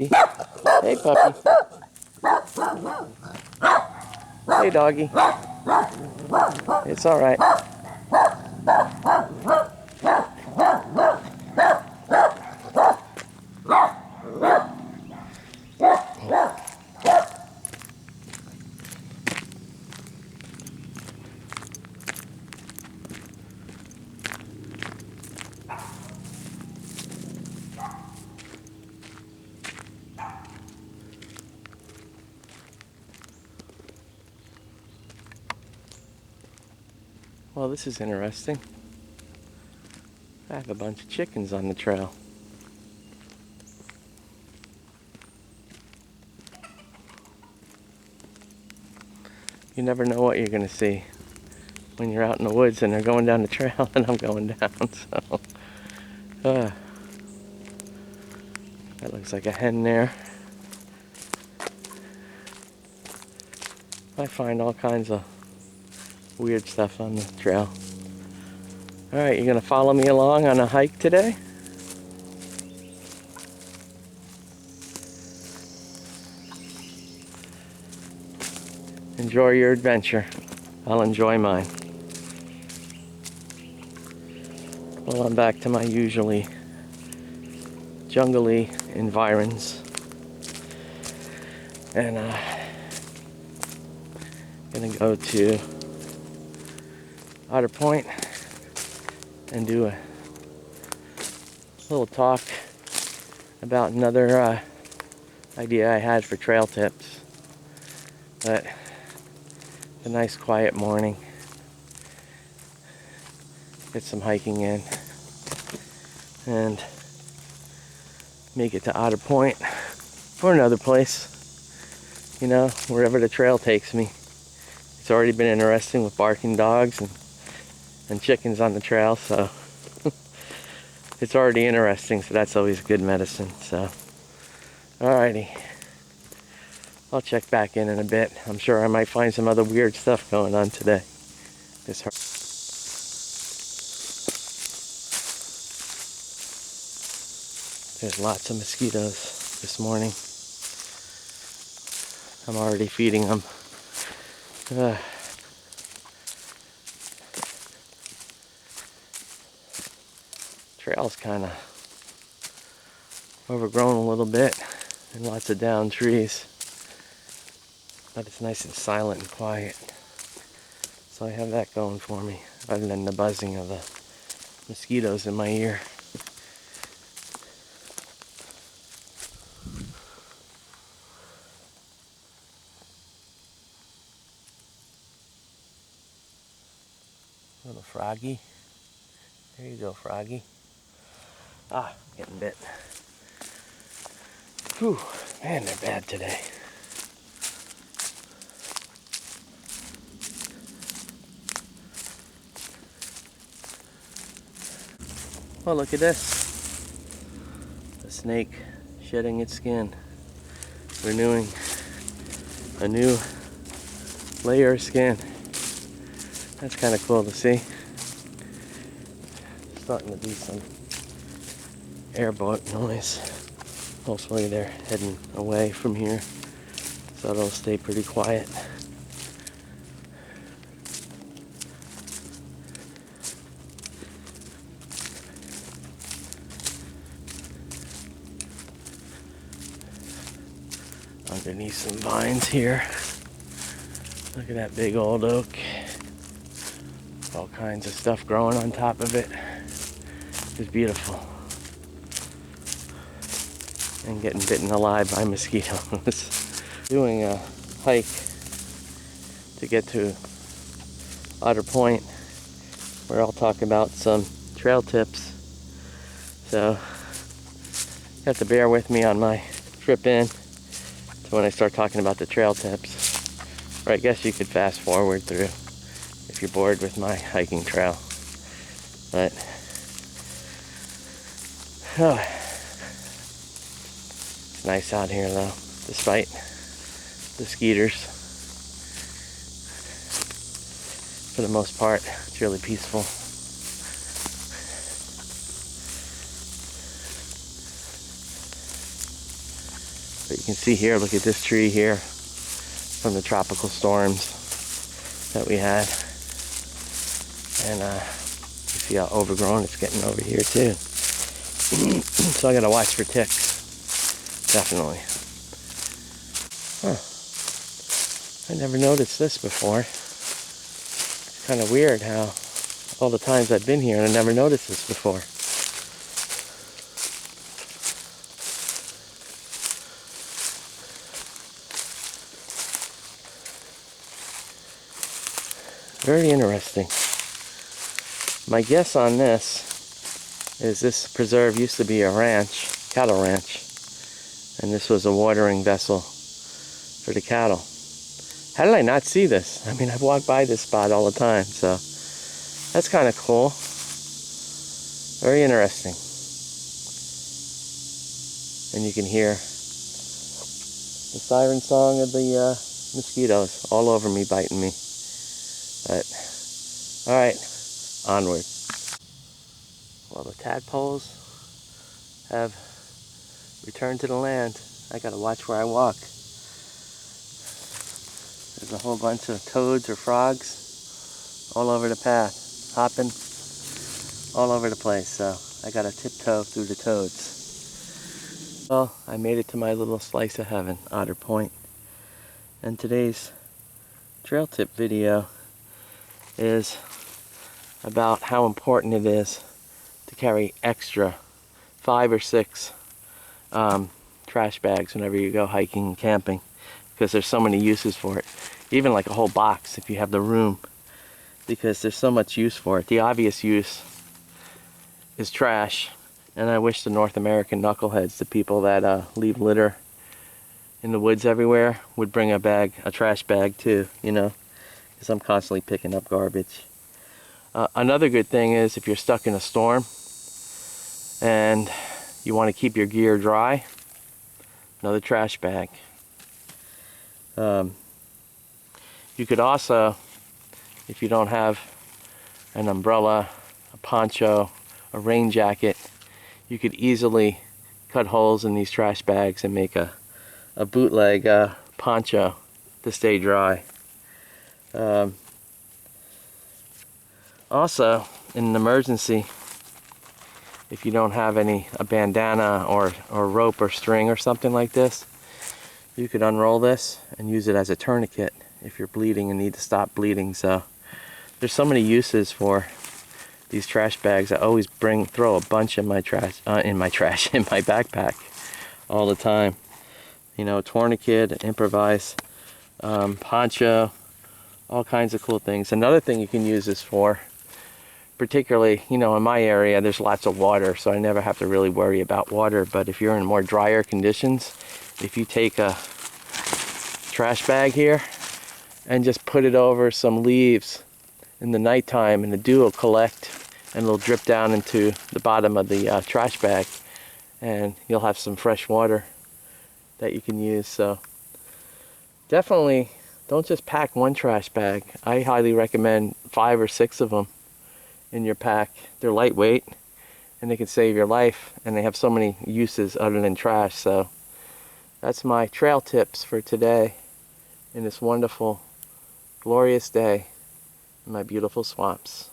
Hey, puppy. Hey, doggy. It's all right. Well, this is interesting. I have a bunch of chickens on the trail. You never know what you're going to see when you're out in the woods and they're going down the trail and I'm going down. So, that looks like a hen there. I find all kinds of weird stuff on the trail. Alright, you're going to follow me along on a hike today? Enjoy your adventure. I'll enjoy mine. Well, I'm back to my usually jungly environs. And gonna go to Otter Point and do a little talk about another idea I had for trail tips. But a nice quiet morning. Get some hiking in and make it to Otter Point or another place, you know, wherever the trail takes me. It's already been interesting with barking dogs and chickens on the trail, so it's already interesting, so that's always good medicine. So alrighty, I'll check back in a bit. I'm sure I might find some other weird stuff going on today. There's lots of mosquitoes this morning. I'm already feeding them. Trail's kind of overgrown a little bit and lots of downed trees, but it's nice and silent and quiet. So I have that going for me, other than the buzzing of the mosquitoes in my ear. Little froggy. There you go, froggy. Ah, getting bit. Whew, man, they're bad today. Well, look at this. A snake shedding its skin. Renewing a new layer of skin. That's kind of cool to see. Starting to be some airboat noise. Hopefully they're heading away from here, so it'll stay pretty quiet. Underneath some vines here. Look at that big old oak. All kinds of stuff growing on top of it. It's beautiful. And getting bitten alive by mosquitoes. Doing a hike to get to Otter Point, where I'll talk about some trail tips. So you have to bear with me on my trip in to when I start talking about the trail tips. Or I guess you could fast forward through if you're bored with my hiking trail. But it's nice out here though, despite the skeeters. For the most part, it's really peaceful. But you can see here, look at this tree here from the tropical storms that we had. And you see how overgrown it's getting over here too. So I gotta watch for ticks, definitely. Huh. I never noticed this before. It's kind of weird how all the times I've been here and I never noticed this before. Very interesting. My guess on this is this preserve used to be a ranch, cattle ranch, and this was a watering vessel for the cattle. How did I not see this? I mean, I've walked by this spot all the time, so that's kind of cool. Very interesting. And you can hear the siren song of the mosquitoes all over me, biting me. But, alright, onward. Well, the tadpoles have returned to the land. I gotta watch where I walk. There's a whole bunch of toads or frogs all over the path, hopping all over the place, so I gotta tiptoe through the toads. Well, I made it to my little slice of heaven, Otter Point. And today's trail tip video is about how important it is to carry extra 5 or 6 trash bags whenever you go hiking and camping, because there's so many uses for it. Even like a whole box if you have the room, because there's so much use for it. The obvious use is trash, and I wish the North American knuckleheads, the people that leave litter in the woods everywhere, would bring a trash bag too, you know, because I'm constantly picking up garbage. Another good thing is if you're stuck in a storm and you want to keep your gear dry, another trash bag. You could also, if you don't have an umbrella, a poncho, a rain jacket, you could easily cut holes in these trash bags and make a bootleg poncho to stay dry. Also, in an emergency, if you don't have a bandana or rope or string or something like this, you could unroll this and use it as a tourniquet if you're bleeding and need to stop bleeding. So there's so many uses for these trash bags. I always throw a bunch in my backpack all the time. You know, tourniquet, improvise, poncho, all kinds of cool things. Another thing you can use this for, particularly, you know, in my area, there's lots of water, so I never have to really worry about water. But if you're in more drier conditions, if you take a trash bag here and just put it over some leaves in the nighttime, and the dew will collect and it'll drip down into the bottom of the trash bag, and you'll have some fresh water that you can use. So definitely don't just pack one trash bag. I highly recommend 5 or 6 of them in your pack. They're lightweight and they can save your life, and they have so many uses other than trash. So that's my trail tips for today in this wonderful, glorious day in my beautiful swamps.